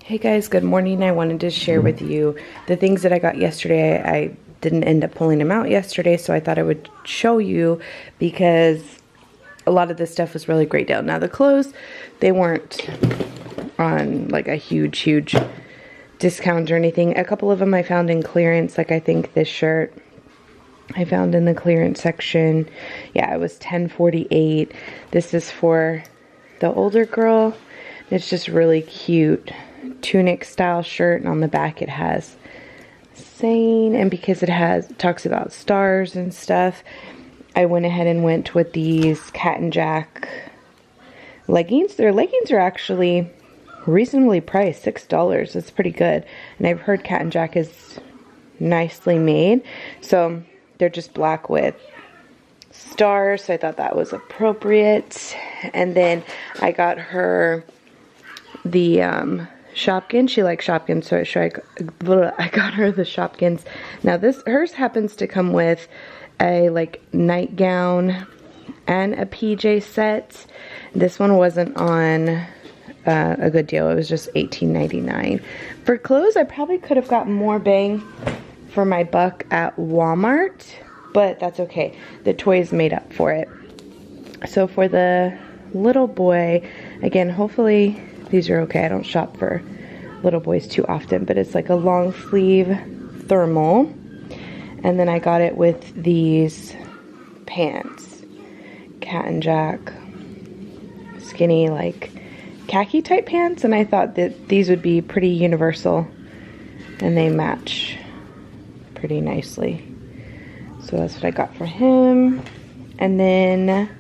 Hey guys, good morning. I wanted to share with you the things that I got yesterday. I didn't end up pulling them out yesterday, so I thought I would show you because a lot of this stuff was really great deal. Now the clothes, they weren't on like a huge discount or anything. A couple of them I found in clearance, like I think this shirt I found in the clearance section. Yeah, it was $10.48. This is for the older girl. It's just really cute tunic style shirt, and on the back it has saying, and because it talks about stars and stuff, I went ahead and went with these Cat and Jack leggings. Their leggings are actually reasonably priced, $6. That's pretty good. And I've heard Cat and Jack is nicely made, so they're just black with stars, so I thought that was appropriate. And then I got her the Shopkins. She likes Shopkins, so I got her the Shopkins. Now hers happens to come with a like nightgown and a PJ set. This one wasn't on a good deal. It was just $18.99. For clothes, I probably could have gotten more bang for my buck at Walmart, but that's okay. The toys made up for it. So for the little boy, again, hopefully these are okay. I don't shop for little boys too often, but it's like a long sleeve thermal. And then I got it with these pants. Cat and Jack skinny, like khaki type pants. And I thought that these would be pretty universal and they match pretty nicely. So that's what I got for him. And then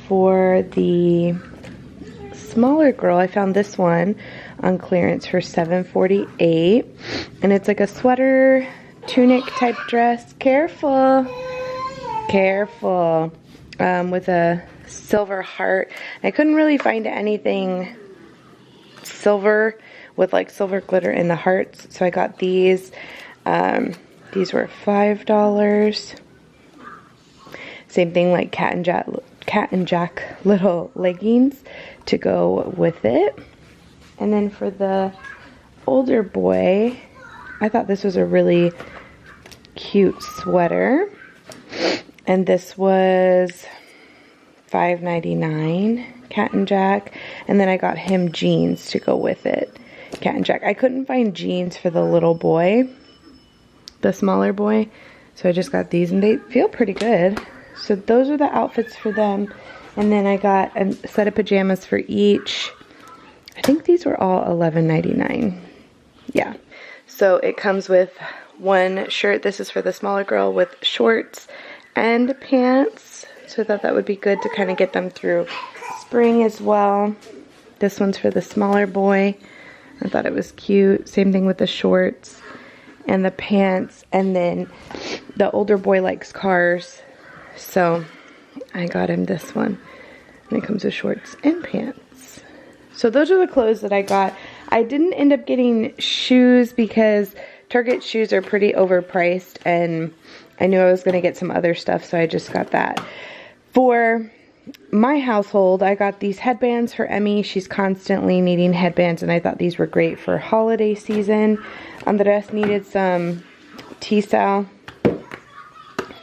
for the smaller girl, I found this one on clearance for $7.48, and it's like a sweater tunic type dress. Careful with a silver heart. I couldn't really find anything silver with like silver glitter in the hearts, so I got these. These were $5. Same thing, like Cat and Jack little leggings to go with it. And then for the older boy, I thought this was a really cute sweater, and this was $5.99, Cat and Jack. And then I got him jeans to go with it, Cat and Jack. I couldn't find jeans for the little boy, the smaller boy, so I just got these, and they feel pretty good. So those are the outfits for them. And then I got a set of pajamas for each. I think these were all $11.99. Yeah. So it comes with one shirt. This is for the smaller girl, with shorts and pants. So I thought that would be good to kind of get them through spring as well. This one's for the smaller boy. I thought it was cute. Same thing with the shorts and the pants. And then the older boy likes cars, so I got him this one, and it comes with shorts and pants. So those are the clothes that I got. I didn't end up getting shoes because Target shoes are pretty overpriced, and I knew I was going to get some other stuff, so I just got that. For my household, I got these headbands for Emmy. She's constantly needing headbands, and I thought these were great for holiday season. Andres needed some T-cell,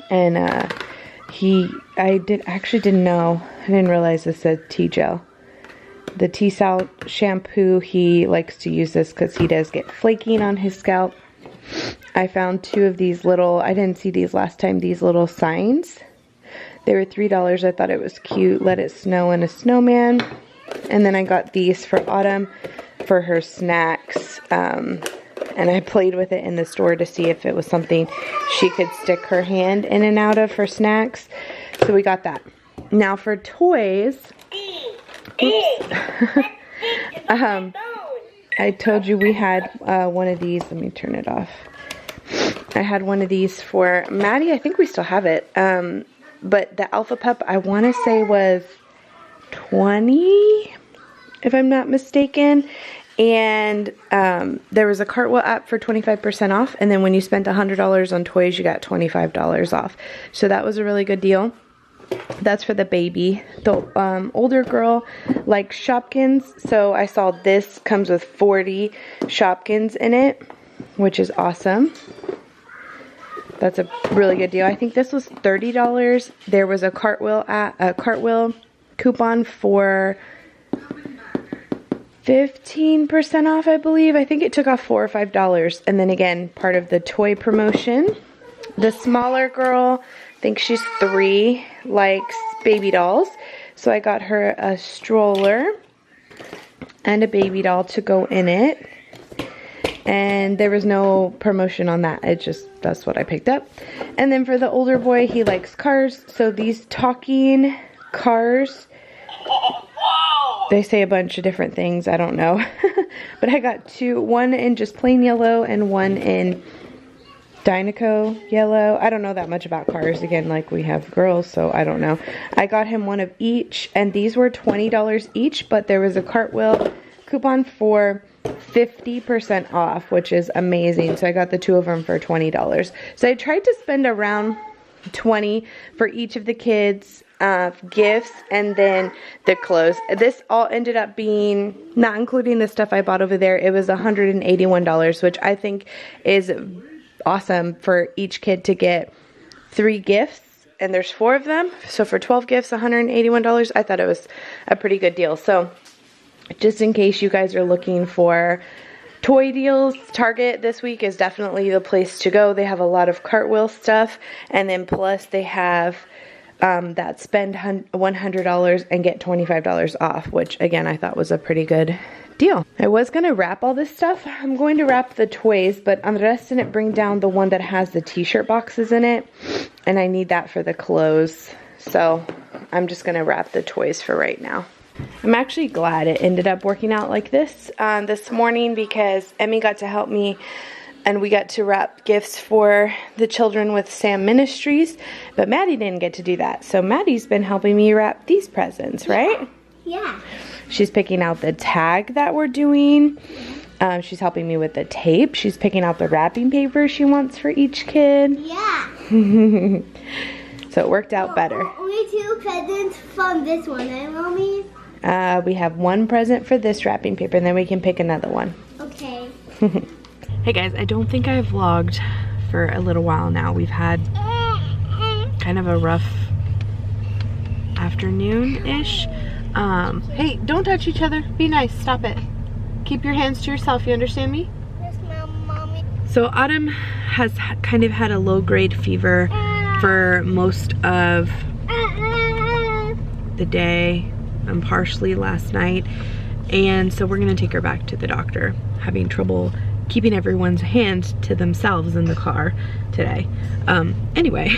and I didn't know. I didn't realize this said T-gel. The T-cell shampoo, he likes to use this because he does get flaking on his scalp. I found two of these little, I didn't see these last time, these little signs. They were $3. I thought it was cute. Let it snow and a snowman. And then I got these for Autumn for her snacks. And I played with it in the store to see if it was something she could stick her hand in and out of for snacks. So we got that. Now for toys, I told you we had one of these. Let me turn it off. I had one of these for Maddie. I think we still have it. But the Alpha Pup, I want to say was $20, if I'm not mistaken. And there was a Cartwheel app for 25% off, and then when you spent $100 on toys, you got $25 off. So that was a really good deal. That's for the baby. The older girl likes Shopkins, so I saw this comes with 40 Shopkins in it, which is awesome. That's a really good deal. I think this was $30. There was a Cartwheel coupon for 15% off, I believe. I think it took off $4 or $5. And then again, part of the toy promotion. The smaller girl, I think she's 3, likes baby dolls. So I got her a stroller and a baby doll to go in it. And there was no promotion on that. That's what I picked up. And then for the older boy, he likes cars. So these talking cars, they say a bunch of different things. I don't know. But I got 2, one in just plain yellow and one in Dynaco yellow. I don't know that much about cars. Again, like we have girls, so I don't know. I got him one of each, and these were $20 each, but there was a Cartwheel coupon for 50% off, which is amazing. So I got the 2 of them for $20. So I tried to spend around $20 for each of the kids' gifts and then the clothes. This all ended up being, not including the stuff I bought over there, it was $181, which I think is awesome for each kid to get 3 gifts. And there's 4 of them. So for 12 gifts, $181, I thought it was a pretty good deal. So just in case you guys are looking for toy deals, Target this week is definitely the place to go. They have a lot of Cartwheel stuff, and then plus they have that spend $100 and get $25 off, which again I thought was a pretty good deal. I was going to wrap all this stuff. I'm going to wrap the toys, but Andres didn't bring down the one that has the t-shirt boxes in it, and I need that for the clothes. So I'm just going to wrap the toys for right now. I'm actually glad it ended up working out like this this morning, because Emmy got to help me and we got to wrap gifts for the children with Sam Ministries, but Maddie didn't get to do that. So Maddie's been helping me wrap these presents, right? Yeah. She's picking out the tag that we're doing. She's helping me with the tape. She's picking out the wrapping paper she wants for each kid. Yeah. So it worked out better. Only 2 presents from this one, eh, Mommy? We have 1 present for this wrapping paper, and then we can pick another one. Okay. Hey guys, I don't think I've vlogged for a little while now. We've had kind of a rough afternoon-ish. Hey, don't touch each other. Be nice. Stop it. Keep your hands to yourself. You understand me? Yes, Mommy. So Autumn has kind of had a low-grade fever for most of the day. Partially last night, and so we're gonna take her back to the doctor, having trouble keeping everyone's hands to themselves in the car today. Anyway,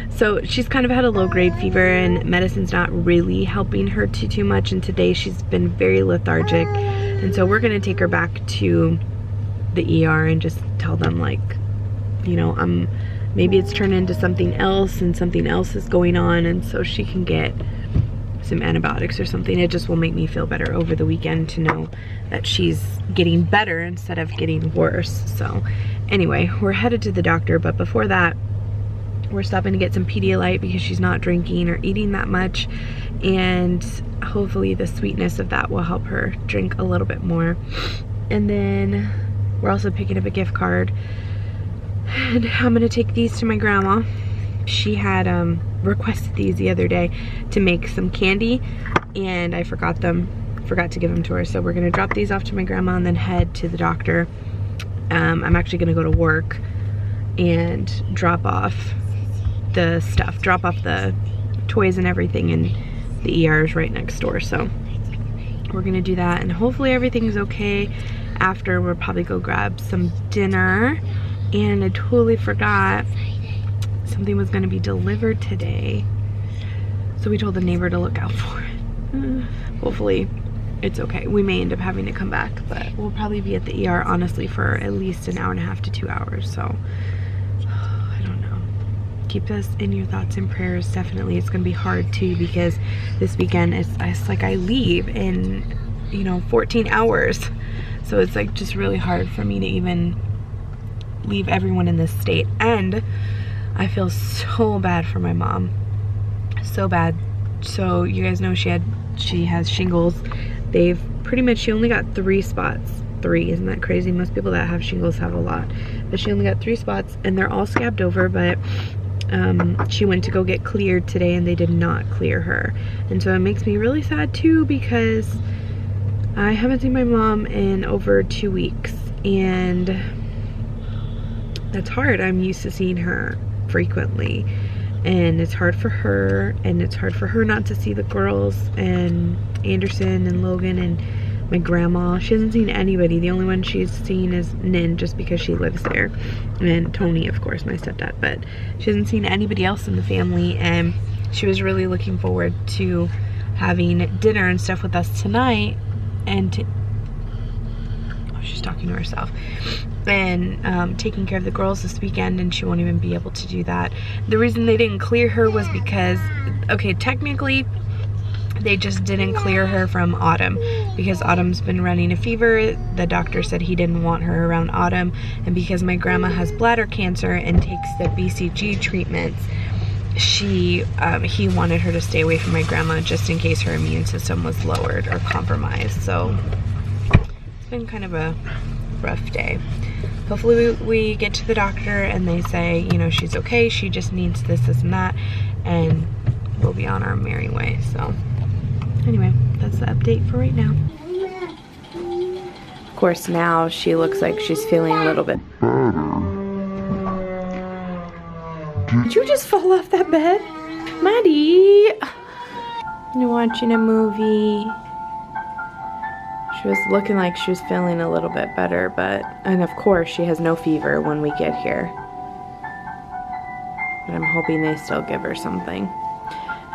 so she's kind of had a low-grade fever, and medicine's not really helping her too much, and today she's been very lethargic, and so we're gonna take her back to the ER and just tell them, like, you know, maybe it's turned into something else and something else is going on, and so she can get some antibiotics or something. It just will make me feel better over the weekend to know that she's getting better instead of getting worse. So anyway, we're headed to the doctor, but before that we're stopping to get some Pedialyte because she's not drinking or eating that much, and hopefully the sweetness of that will help her drink a little bit more. And then we're also picking up a gift card, and I'm gonna take these to my grandma. She had requested these the other day to make some candy, and I forgot to give them to her. So we're gonna drop these off to my grandma and then head to the doctor. I'm actually gonna go to work and drop off the stuff, drop off the toys and everything, and the ER is right next door. So we're gonna do that, and hopefully everything's okay. After, we'll probably go grab some dinner. And I totally forgot, something was going to be delivered today, so we told the neighbor to look out for it. Hopefully it's okay. We may end up having to come back, but we'll probably be at the ER honestly for at least an hour and a half to 2 hours. So I don't know, keep us in your thoughts and prayers. Definitely it's going to be hard too, because this weekend it's like I leave in, you know, 14 hours, so it's like just really hard for me to even leave everyone in this state. And I feel so bad for my mom. So bad. So you guys know she has shingles. They've pretty much, she only got 3 spots. 3, isn't that crazy? Most people that have shingles have a lot, but she only got 3 spots, and they're all scabbed over. But she went to go get cleared today, and they did not clear her, and so it makes me really sad too, because I haven't seen my mom in over 2 weeks, and that's hard. I'm used to seeing her frequently, and it's hard for her, and it's hard for her not to see the girls and Anderson and Logan and my grandma. She hasn't seen anybody. The only one she's seen is Nin, just because she lives there, and Tony, of course, my stepdad, but she hasn't seen anybody else in the family, and she was really looking forward to having dinner and stuff with us tonight, and oh, she's talking to herself, and taking care of the girls this weekend, and she won't even be able to do that. The reason they didn't clear her was because, okay, technically they just didn't clear her from Autumn, because Autumn's been running a fever. The doctor said he didn't want her around Autumn, and because my grandma has bladder cancer and takes the BCG treatments, he wanted her to stay away from my grandma just in case her immune system was lowered or compromised. So it's been kind of a rough day. Hopefully we get to the doctor and they say, you know, she's okay, she just needs this, this, and that, and we'll be on our merry way. So anyway, that's the update for right now. Of course, now she looks like she's feeling a little bit better. Did you just fall off that bed? Maddie! You're watching a movie. She was looking like she was feeling a little bit better, and of course she has no fever when we get here. But I'm hoping they still give her something.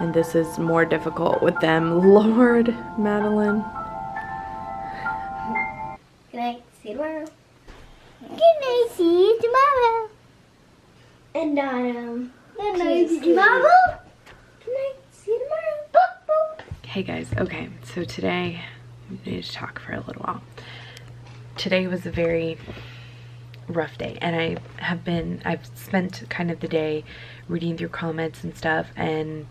And this is more difficult with them. Lord, Madeline. Can I see you tomorrow? Can I see you tomorrow? And can I see you tomorrow? Can I see you tomorrow? Boop, boop. Hey guys, okay, so today, we need to talk for a little while. Today was a very rough day, and I've spent kind of the day reading through comments and stuff, and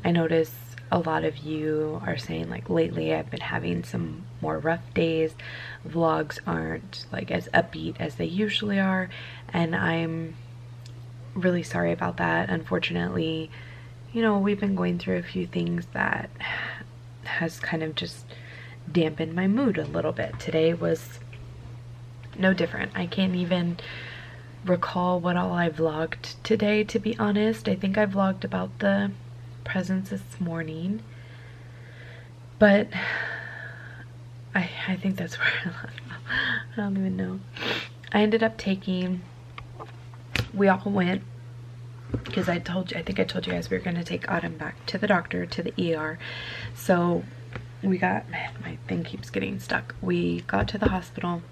I notice a lot of you are saying, like, lately I've been having some more rough days. Vlogs aren't like as upbeat as they usually are, and I'm really sorry about that. Unfortunately, you know, we've been going through a few things that has kind of just dampened my mood a little bit. Today was no different. I can't even recall what all I vlogged today, to be honest. I think I vlogged about the presents this morning, but I think that's where I don't even know. I ended up taking, we all went, because I think I told you guys we were going to take Autumn back to the doctor, to the ER. So we got, man, my thing keeps getting stuck. We got to the hospital.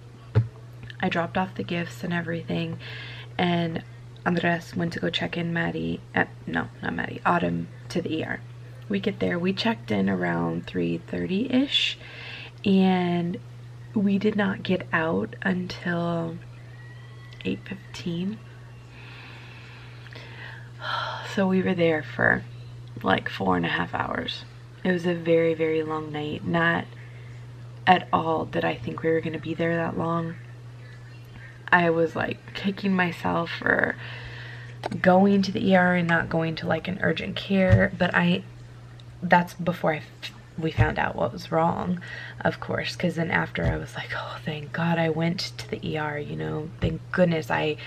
I dropped off the gifts and everything, and Andres went to go check in Autumn to the ER. We get there, we checked in around 3:30-ish, and we did not get out until 8:15. So we were there for like 4.5 hours. It was a very, very long night. Not at all did I think we were going to be there that long. I was like kicking myself for going to the ER and not going to like an urgent care, but that's before we found out what was wrong, of course, because then after I was like, oh, thank God I went to the ER, you know, thank goodness I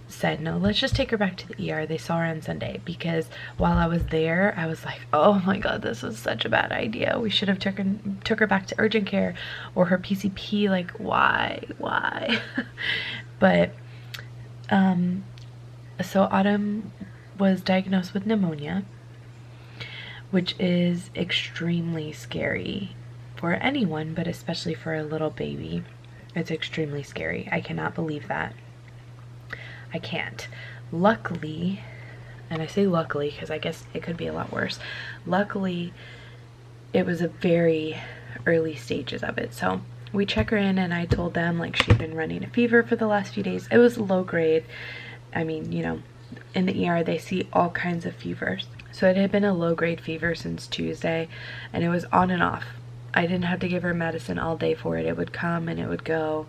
said, no, let's just take her back to the ER. They saw her on Sunday, because while I was there, I was like, oh my God, this was such a bad idea. We should have took her back to urgent care or her PCP. Like, why? But so Autumn was diagnosed with pneumonia, which is extremely scary for anyone, but especially for a little baby. It's extremely scary. I cannot believe that. I can't. Luckily, and I say luckily because I guess it could be a lot worse, luckily it was a very early stages of it. So we check her in, and I told them like she'd been running a fever for the last few days. It was low grade. I mean, you know, in the ER they see all kinds of fevers. So it had been a low-grade fever since Tuesday, and it was on and off. I didn't have to give her medicine all day for it. It would come and it would go,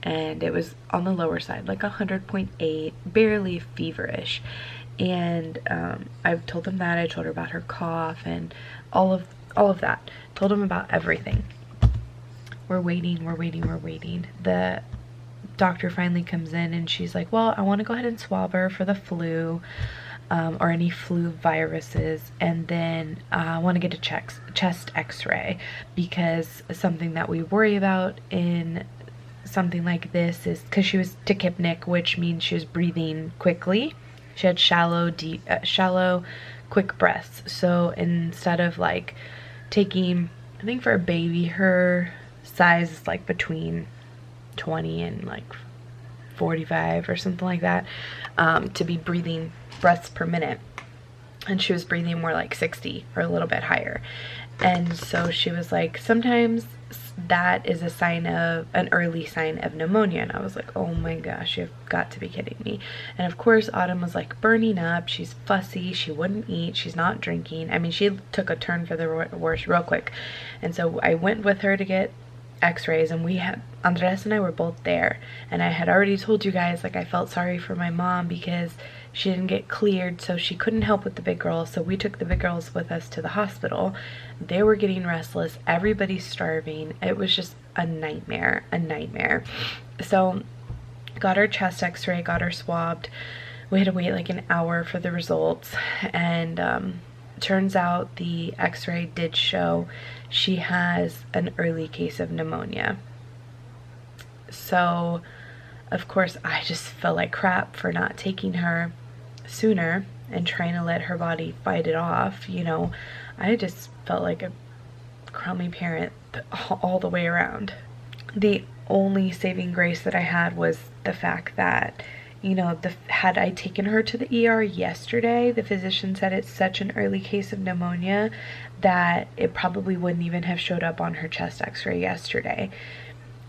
and it was on the lower side, like 100.8, barely feverish. And I've told them that. I told her about her cough and all of that. Told them about everything. We're waiting. The doctor finally comes in and she's like, well, I want to go ahead and swab her for the flu. Or any flu viruses, and then I want to get a chest x-ray, because something that we worry about in something like this is because she was tachypnic, which means she was breathing quickly. She had shallow, quick breaths. So instead of like taking, I think for a baby, her size is like between 20 and like 45 or something like that, to be breathing breaths per minute, and she was breathing more like 60 or a little bit higher. And so she was like, sometimes that is a sign of an early sign of pneumonia. And I was like, oh my gosh, you've got to be kidding me. And of course Autumn was like burning up, she's fussy, she wouldn't eat, she's not drinking. I mean, she took a turn for the worse real quick. And so I went with her to get x-rays, and Andres and I were both there, and I had already told you guys, like, I felt sorry for my mom because she didn't get cleared, so she couldn't help with the big girls. So we took the big girls with us to the hospital. They were getting restless, everybody's starving. It was just a nightmare. So got her chest x-ray, got her swabbed. We had to wait like an hour for the results, and turns out the x-ray did show she has an early case of pneumonia. So of course I just felt like crap for not taking her sooner and trying to let her body fight it off. You know, I just felt like a crummy parent all the way around. The only saving grace that I had was the fact that, you know, had I taken her to the ER yesterday, the physician said it's such an early case of pneumonia that it probably wouldn't even have showed up on her chest x-ray yesterday,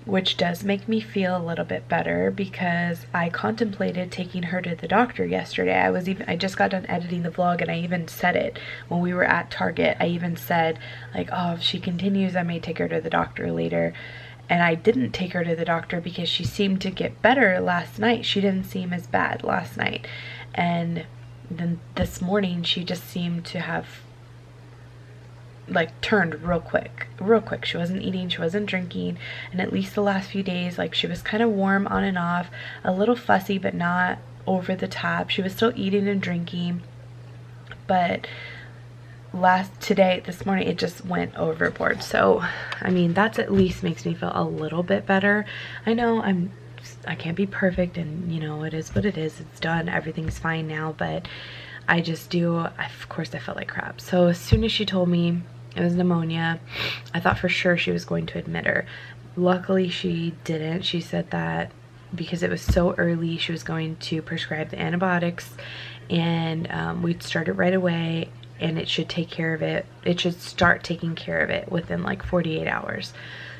which does make me feel a little bit better, because I contemplated taking her to the doctor yesterday. I just got done editing the vlog, and I even said it when we were at Target. I even said, like, oh, if she continues, I may take her to the doctor later. And I didn't take her to the doctor because she seemed to get better last night. She didn't seem as bad last night. And then this morning, she just seemed to have, like, turned real quick. She wasn't eating, she wasn't drinking. And at least the last few days, like, she was kind of warm on and off, a little fussy, but not over the top. She was still eating and drinking. But this morning, it just went overboard. So I mean, that's at least makes me feel a little bit better. I know I can't be perfect, and you know, it is what it is. It's done, everything's fine now, but of course I felt like crap. So as soon as she told me it was pneumonia, I thought for sure she was going to admit her. Luckily she didn't. She said that because it was so early, she was going to prescribe the antibiotics, and we'd start it right away, and it should take care of it. It should start taking care of it within like 48 hours.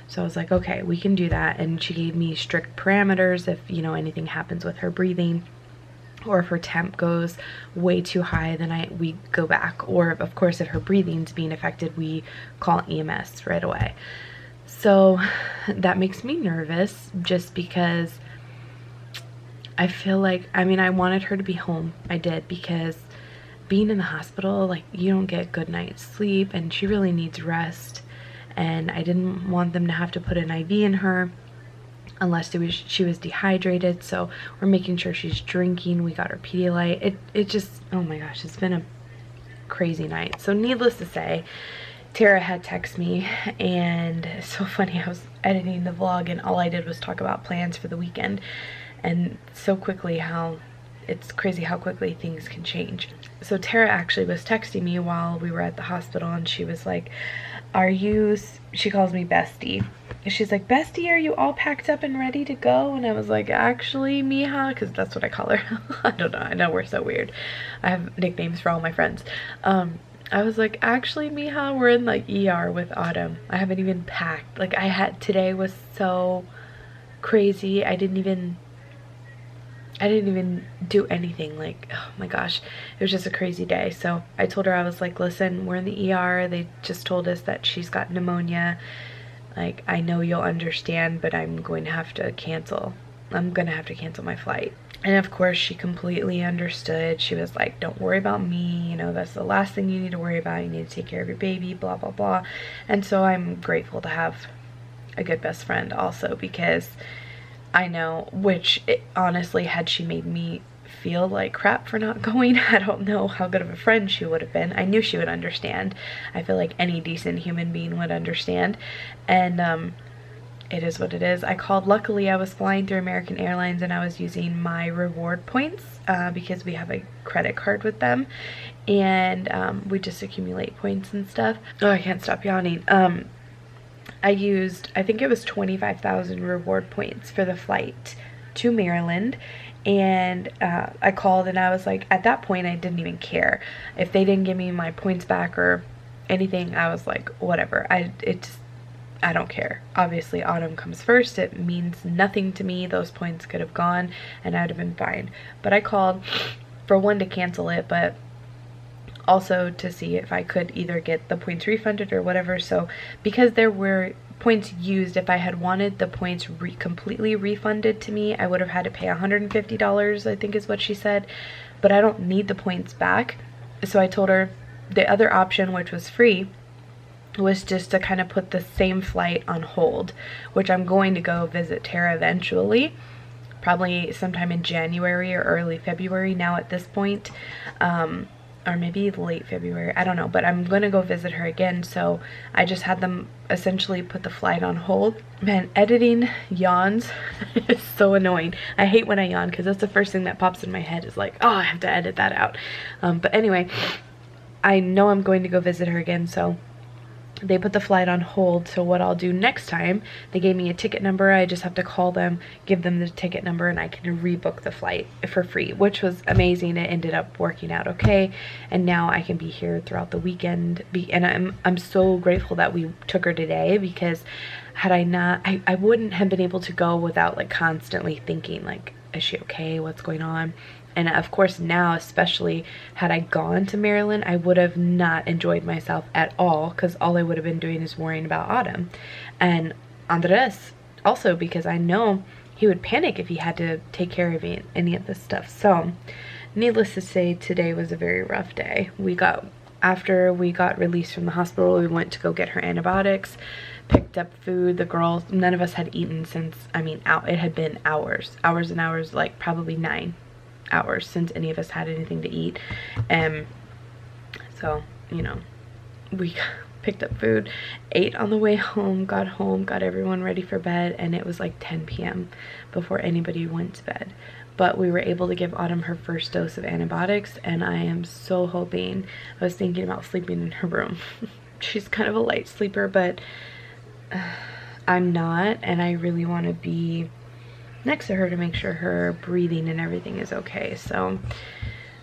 So I was like, okay, we can do that. And she gave me strict parameters if, you know, anything happens with her breathing, or if her temp goes way too high, then we go back. Or of course, if her breathing's being affected, we call EMS right away. So that makes me nervous, just because I feel like, I mean, I wanted her to be home. I did, because being in the hospital, like, you don't get good night's sleep, and she really needs rest. And I didn't want them to have to put an IV in her unless she was dehydrated. So we're making sure she's drinking. We got her Pedialyte. It just, oh my gosh, it's been a crazy night. So needless to say, Tara had texted me, and it's so funny, I was editing the vlog and all I did was talk about plans for the weekend, and so quickly it's crazy how quickly things can change. So Tara actually was texting me while we were at the hospital, and she was like, she calls me Bestie. She's like, Bestie, are you all packed up and ready to go? And I was like, actually, Mija, because that's what I call her. I don't know. I know we're so weird. I have nicknames for all my friends. I was like, actually, Mija, we're in like ER with Autumn. I haven't even packed. Like, today was so crazy. I didn't even I didn't even do anything. Like, oh my gosh, it was just a crazy day. So I told her, I was like, listen, we're in the ER. They just told us that she's got pneumonia. Like, I know you'll understand, but I'm going to have to cancel. I'm going to have to cancel my flight. And of course, she completely understood. She was like, don't worry about me. You know, that's the last thing you need to worry about. You need to take care of your baby, blah, blah, blah. And so I'm grateful to have a good best friend also, because I know, which honestly, had she made me feel like crap for not going, I don't know how good of a friend she would have been. I knew she would understand. I feel like any decent human being would understand. And it is what it is. I called. Luckily, I was flying through American Airlines and I was using my reward points because we have a credit card with them, and we just accumulate points and stuff. Oh, I can't stop yawning. I used, I think it was 25,000 reward points for the flight to Maryland. And I called and I was like, at that point, I didn't even care. If they didn't give me my points back or anything, I was like, whatever. I don't care. Obviously, Autumn comes first. It means nothing to me. Those points could have gone and I would have been fine. But I called for one, to cancel it, but also to see if I could either get the points refunded or whatever. So because there were points used, if I had wanted the points completely refunded to me, I would have had to pay $150, I think is what she said. But I don't need the points back. So I told her the other option, which was free, was just to kind of put the same flight on hold, which I'm going to go visit Tara eventually, probably sometime in January or early February now at this point. Or maybe late February, I don't know, but I'm gonna go visit her again. So I just had them essentially put the flight on hold. Man, editing yawns is so annoying. I hate when I yawn because that's the first thing that pops in my head, is like, oh, I have to edit that out. But anyway, I know I'm going to go visit her again, so they put the flight on hold. So what I'll do next time, they gave me a ticket number. I just have to call them, give them the ticket number, and I can rebook the flight for free, which was amazing. It ended up working out okay, and now I can be here throughout the weekend. And I'm so grateful that we took her today, because had I not, I wouldn't have been able to go without like constantly thinking like, is she okay? What's going on? And of course now, especially had I gone to Maryland, I would have not enjoyed myself at all, because all I would have been doing is worrying about Autumn. And Andres also, because I know he would panic if he had to take care of any of this stuff. So needless to say, today was a very rough day. After we got released from the hospital, we went to go get her antibiotics, picked up food. The girls, none of us had eaten since, I mean, it had been hours and hours, like probably 9 hours since any of us had anything to eat. So, you know, we picked up food, ate on the way home, got everyone ready for bed, and it was like 10 p.m. before anybody went to bed. But we were able to give Autumn her first dose of antibiotics, and I am so hoping, I was thinking about sleeping in her room. She's kind of a light sleeper, but I'm not, and I really want to be next to her to make sure her breathing and everything is okay. So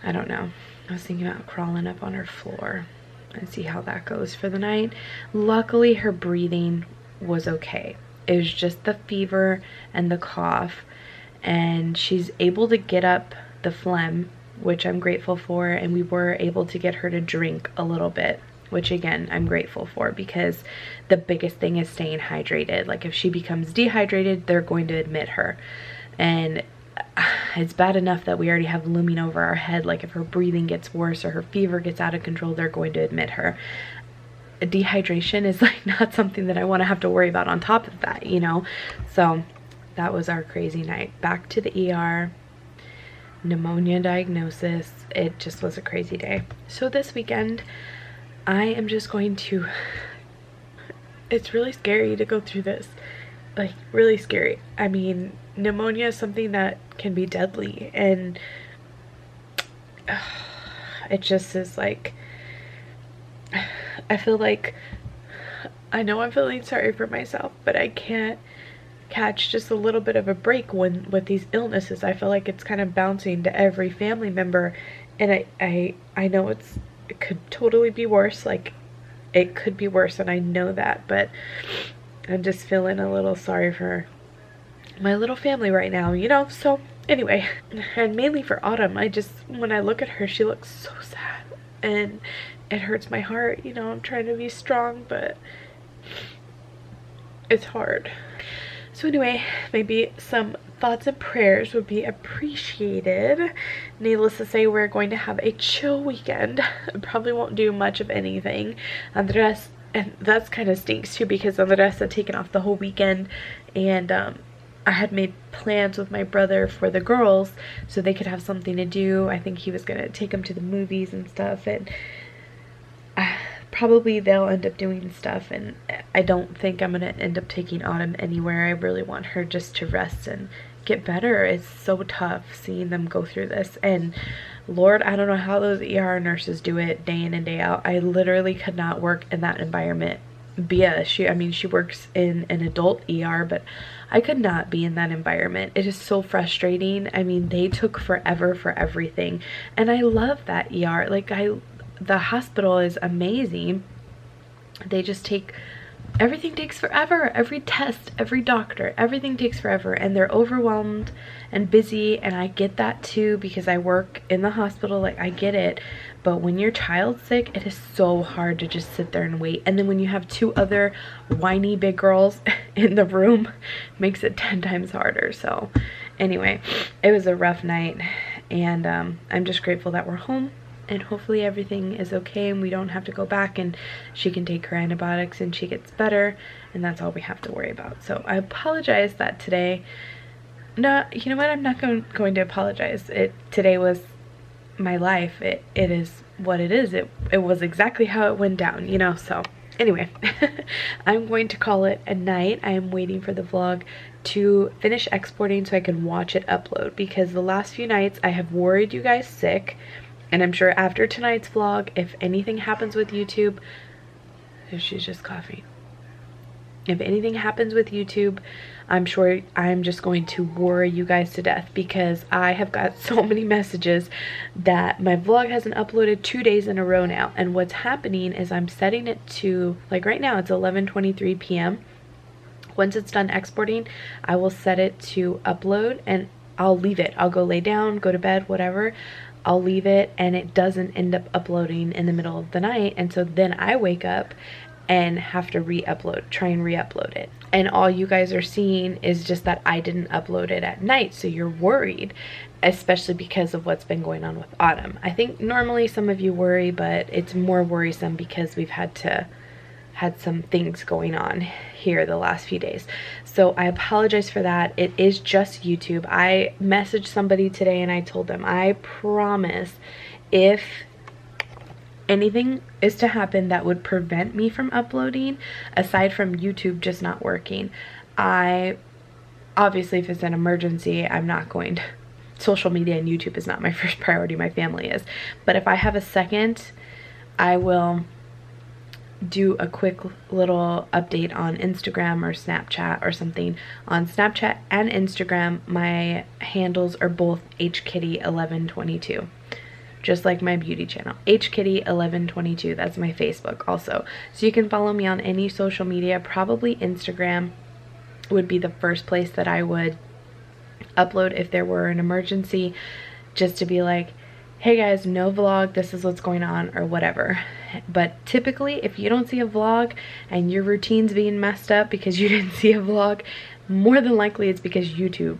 I don't know, I was thinking about crawling up on her floor and see how that goes for the night. Luckily her breathing was okay. It was just the fever and the cough, and she's able to get up the phlegm, which I'm grateful for, and we were able to get her to drink a little bit, which again I'm grateful for, because the biggest thing is staying hydrated. Like if she becomes dehydrated, they're going to admit her, and it's bad enough that we already have looming over our head. Like if her breathing gets worse or her fever gets out of control, they're going to admit her. Dehydration is like not something that I want to have to worry about on top of that, you know. So that was our crazy night. Back to the ER, pneumonia diagnosis. It just was a crazy day. So this weekend I am just going to, it's really scary to go through this, like really scary. I mean, pneumonia is something that can be deadly, and it just is like, I feel like, I know I'm feeling sorry for myself, but I can't catch just a little bit of a break with these illnesses. I feel like it's kind of bouncing to every family member, and I know it could totally be worse. Like it could be worse, and I know that, but I'm just feeling a little sorry for my little family right now, you know. So anyway, and mainly for Autumn, when I look at her, she looks so sad, and it hurts my heart. You know, I'm trying to be strong, but it's hard. So anyway, maybe some thoughts and prayers would be appreciated. Needless to say, we're going to have a chill weekend. I probably won't do much of anything. Andres, and that's kind of stinks too, because Andres had taken off the whole weekend, and I had made plans with my brother for the girls so they could have something to do. I think he was gonna take them to the movies and stuff, and probably they'll end up doing stuff, and I don't think I'm gonna end up taking Autumn anywhere. I really want her just to rest and get better. It's so tough seeing them go through this, and Lord, I don't know how those ER nurses do it day in and day out. I literally could not work in that environment. I mean, she works in an adult ER, but I could not be in that environment. It is so frustrating. I mean, they took forever for everything, and I love that ER. Like, the hospital is amazing. They just take, everything takes forever. Every test, every doctor, everything takes forever, and they're overwhelmed and busy, and I get that too because I work in the hospital. Like, I get it. But when your child's sick, it is so hard to just sit there and wait. And then when you have two other whiny big girls in the room, makes it 10 times harder. So anyway, it was a rough night, and I'm just grateful that we're home, and hopefully everything is okay and we don't have to go back, and she can take her antibiotics and she gets better, and that's all we have to worry about. So I apologize that today, no, you know what, I'm not going to apologize. Today was my life. It is what it is. It was exactly how it went down, you know. So anyway, I'm going to call it a night. I am waiting for the vlog to finish exporting so I can watch it upload, because the last few nights I have worried you guys sick, and I'm sure after tonight's vlog, if anything happens with YouTube, she's just coughing. If anything happens with YouTube, I'm sure I'm just going to worry you guys to death, because I have got so many messages that my vlog hasn't uploaded 2 days in a row now. And what's happening is I'm setting it to, like right now it's 11:23 p.m. Once it's done exporting, I will set it to upload, and I'll leave it. I'll go lay down, go to bed, whatever. I'll leave it, and it doesn't end up uploading in the middle of the night. And so then I wake up and have to try and re-upload it. And all you guys are seeing is just that I didn't upload it at night, so you're worried, especially because of what's been going on with Autumn. I think normally some of you worry, but it's more worrisome because we've had some things going on here the last few days. So I apologize for that. It is just YouTube. I messaged somebody today and I told them, I promise, if anything is to happen that would prevent me from uploading, aside from YouTube just not working, obviously if it's an emergency, I'm not going to, social media and YouTube is not my first priority, my family is. But if I have a second, I will do a quick little update on Instagram or Snapchat or something. On Snapchat and Instagram, my handles are both hkitty1122. Just like my beauty channel, hkitty1122. That's my Facebook also. So you can follow me on any social media. Probably Instagram would be the first place that I would upload if there were an emergency, just to be like, hey guys, no vlog, this is what's going on, or whatever. But typically, if you don't see a vlog and your routine's being messed up because you didn't see a vlog, more than likely it's because YouTube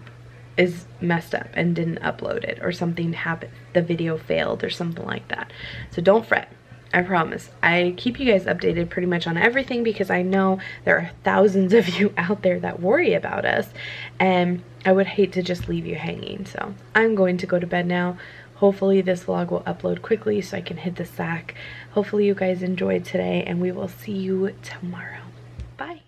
is messed up and didn't upload it, or something happened, the video failed or something like that. So don't fret, I promise. I keep you guys updated pretty much on everything, because I know there are thousands of you out there that worry about us, and I would hate to just leave you hanging. So I'm going to go to bed now. Hopefully this vlog will upload quickly so I can hit the sack. Hopefully you guys enjoyed today, and we will see you tomorrow. Bye.